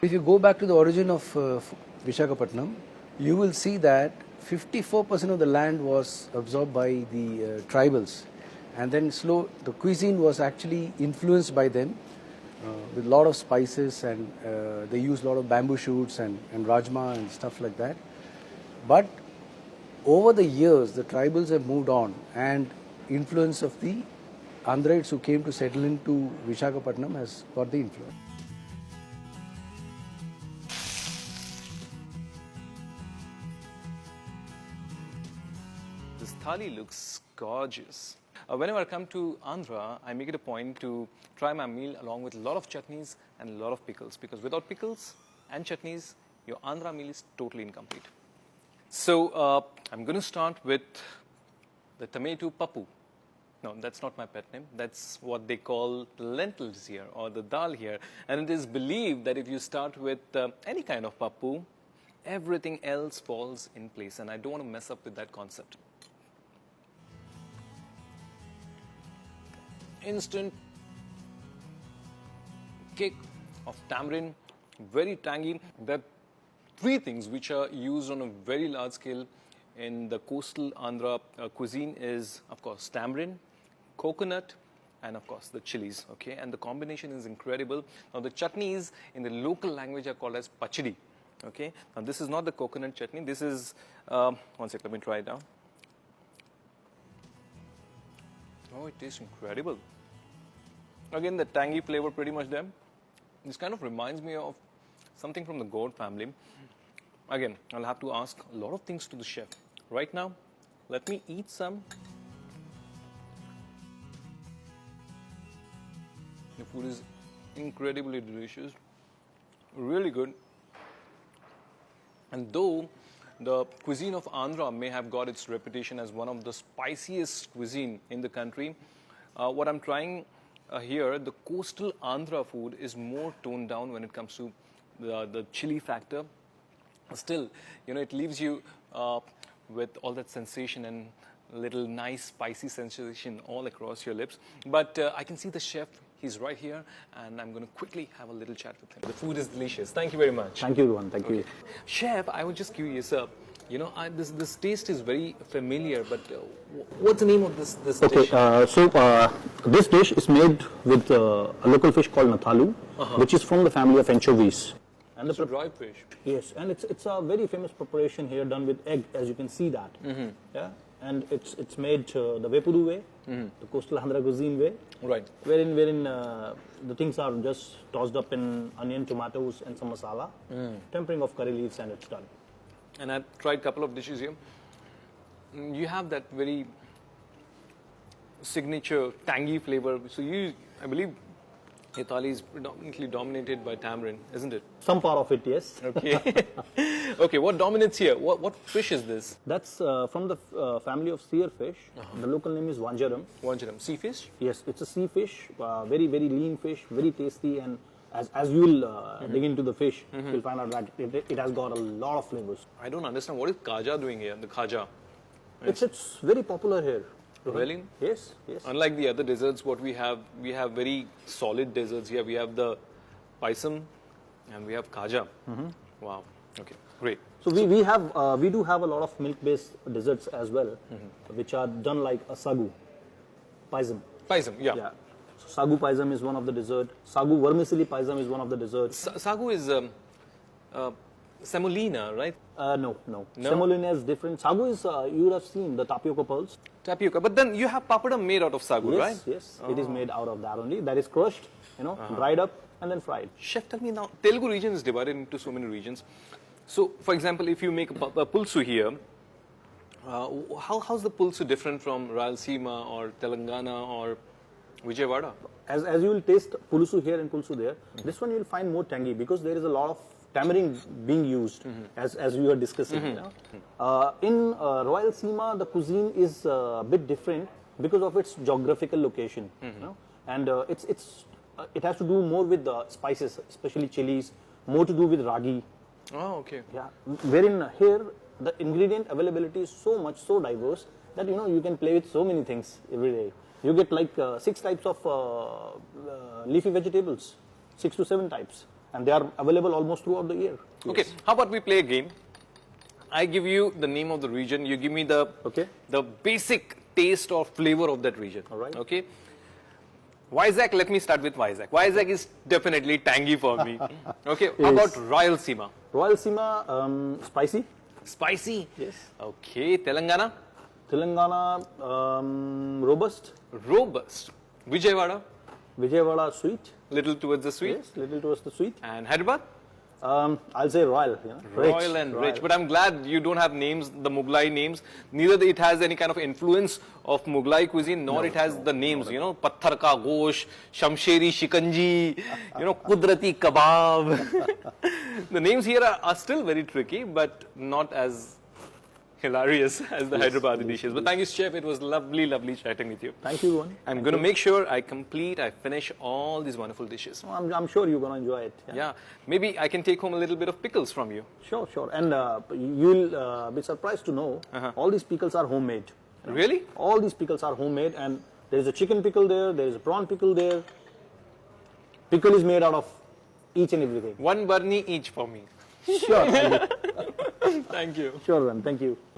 If you go back to the origin of Visakhapatnam, you will see that 54% of the land was absorbed by the tribals, and then the cuisine was actually influenced by them with a lot of spices, and they used a lot of bamboo shoots and rajma and stuff like that. But over the years, the tribals have moved on, and influence of the Andhrites who came to settle into Visakhapatnam has got the influence. This thali looks gorgeous. Whenever I come to Andhra, I make it a point to try my meal along with a lot of chutneys and a lot of pickles, because without pickles and chutneys, your Andhra meal is totally incomplete. So I'm going to start with the tomato pappu. No, that's not my pet name. That's what they call the lentils here, or the dal here. And it is believed that if you start with any kind of pappu, everything else falls in place. And I don't want to mess up with that concept. Instant kick of tamarind, very tangy. There are three things which are used on a very large scale in the coastal Andhra cuisine is, of course, tamarind, coconut, and of course the chilies. Okay, and the combination is incredible. Now the chutneys in the local language are called as pachadi. Okay, now this is not the coconut chutney. This is one sec. Let me try it now. Oh, it tastes incredible. Again, the tangy flavor pretty much there. This kind of reminds me of something from the gourd family. Again, I'll have to ask a lot of things to the chef. Right now, let me eat some. The food is incredibly delicious, really good. And though the cuisine of Andhra may have got its reputation as one of the spiciest cuisine in the country, what I'm trying here, the coastal Andhra food is more toned down when it comes to the chili factor. Still, you know, it leaves you with all that sensation and little nice spicy sensation all across your lips. But I can see the chef, he's right here, and I'm going to quickly have a little chat with him. The food is delicious. Thank you very much. Thank you, Rohan. Thank you. Chef, I was just curious, you know, this taste is very familiar, but what's the name of this dish? This dish is made with a local fish called nathalu, which is from the family of anchovies. And it's a dry fish. Yes, and it's a very famous preparation here done with egg, as you can see that. Yeah, and it's made the Vepuru way, the coastal Andhra cuisine way. Right. Wherein the things are just tossed up in onion, tomatoes, and some masala, tempering of curry leaves, and it's done. And I've tried a couple of dishes here. You have that very signature tangy flavor. So I believe your thali is predominantly dominated by tamarind, isn't it? Some part of it, yes. Okay. Okay, what dominates here? What fish is this? That's from the family of seer fish. The local name is vanjaram. Vanjaram, sea fish? Yes, it's a sea fish, very, very lean fish, very tasty, and as you will dig into the fish, you'll find out that it has got a lot of flavors. I don't understand. What is Khaja doing here, the Khaja? It's very popular here. Really? Yes, yes. Unlike the other desserts, what we have very solid desserts here. We have the paisam and we have Khaja. Wow. Okay, great. So we do have a lot of milk-based desserts as well, which are done like a sagu, paisam. Paisam, yeah. Yeah. So sagu paisam is one of the dessert. Sagu vermicelli paisam is one of the desserts. Sagu is semolina, right? No. Semolina is different. Sagu is, you would have seen the tapioca pearls. Tapioca. But then you have papadam made out of sagu, right? Yes, It is made out of that only. That is crushed, dried up and then fried. Chef, tell me now, Telugu region is divided into so many regions. So, for example, if you make a pulsu here, how's the pulsu different from Rayalaseema or Telangana or Vijayawada? As you will taste pulusu here and pulsu there, this one you will find more tangy because there is a lot of tamarind being used, as we were discussing. In Rayalaseema, the cuisine is a bit different because of its geographical location, and it has to do more with the spices, especially chilies, more to do with ragi. Oh, okay. Yeah, wherein here the ingredient availability is so diverse that you can play with so many things every day. You get like 6 types of leafy vegetables, 6 to 7 types. and they are available almost throughout the year. Okay, how about we play a game? I give you the name of the region, you give me the basic taste or flavor of that region. All right. Okay. Vizag, let me start with Vizag. Vizag is definitely tangy for me. Okay, how about Rayalaseema? Rayalaseema, spicy. Spicy? Yes. Okay, Telangana? Telangana, robust. Robust. Vijayawada? Vijayawada, sweet. Little towards the sweet. Yes, little towards the sweet. And Hyderabad? I'll say royal. Rich, Royal and rich. But I'm glad you don't have names, the Mughlai names. Neither it has any kind of influence of Mughlai cuisine, nor it has the names, you know, Patthar ka Gosh, Shamsheri Shikanji, you know, Kudrati Kebab. The names here are still very tricky, but not as hilarious as the Hyderabadi dishes. But thank you, Chef. It was lovely, lovely chatting with you. Thank you, Rohan. I'm going to make sure I finish all these wonderful dishes. I'm sure you're going to enjoy it. Yeah. Maybe I can take home a little bit of pickles from you. Sure. And you'll be surprised to know all these pickles are homemade. Really? All these pickles are homemade, and there is a chicken pickle there is a prawn pickle there. Pickle is made out of each and everything. One barni each for me. Sure. Thank you. Sure, Rohan. Thank you.